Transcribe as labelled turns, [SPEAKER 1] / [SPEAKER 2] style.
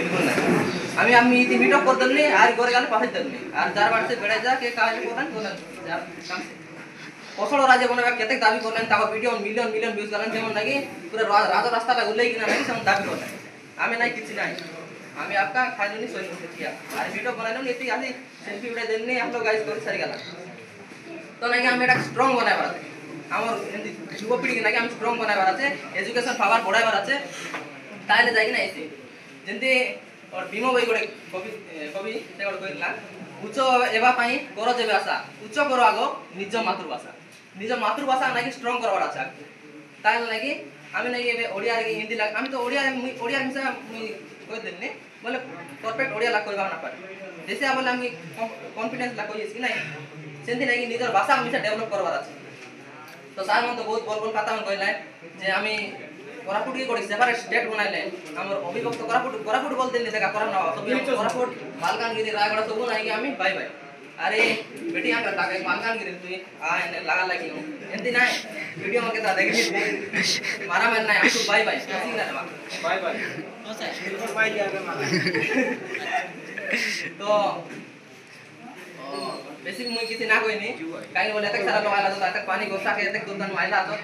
[SPEAKER 1] बिल्कुल नहीं আমি আমি ইতি মিটক করতেন নি আর ঘরে গেলে পাঠাইতেন নি আর যার বাড়িতে বেড়ে যা কে কাজ করেন বলেন যার কাছে কসল রাজে বনে কেতে দাবি করলেন তাও ভিডিও মিলিয়ন মিলিয়ন ভিউজ গেলেন যেমন নাকি পুরো রাজ রাস্তাটা উল্লেই কিনা নাকি সেমন দাবি করলেন আমি নাই কিছু নাই আমি आपका फाइनली सोल्यूशन किया और वीडियो बनाने में इतनी आसी सेल्फी उठा देने हम लोग गाइस कर सारी गला तो नाকি আমি এটা স্ট্রং বানাইবার আছে আমার যুবপীড়ি নাকি আমি স্ট্রং বানাইবার আছে এডুকেশন পাওয়ার বড়াইবার আছে তাইলে যাই না এসে যেতে और भीम भाई गोटे कवि से गोटे कहला उच्च एबा पाई कर जेबे आशा उच्च करो आगो निज मातृभाषा नाकी स्ट्रॉंग करवार আছে তাই নাকি আমি নাকি এবে ওড়িয়া রে হিন্দি লাগ আমি তো ওড়িয়া ভাষা মুই কই দেননি বলে পারফেক্ট ওড়িয়া লাগ কইবা না পারে দেশে বলে আমি কনফিডেন্স লাগ কইছি নাই সেন্তি নাকি নিজের ভাষা আমি ডেভেলপ করবার আছে তো স্যার মন তো বহুত বল বল কথা মন কইলা যে আমি कोरापुट की कोडी सेपरेट स्टेट बनाइले हमर अभिभक्त कोरापुट बोल देले देखा कोरा ना सब कोरापुट मालकानगिरी रायगढ़ सब नाही कि आमी बाय बाय अरे बेटी आ करता के मालकानगिरी तू आ लगा लगी एंती नाही वीडियो में के देख मारा मन नाही हम बाय बाय सिंग ना बाय बाय हां सर बिल्कुल बाय दिया माला तो बेसिक मुई किसी ना कोई नहीं काई बोले तक सारा लोग आला तो तक पानी गोसा के तक दुकान आइला तो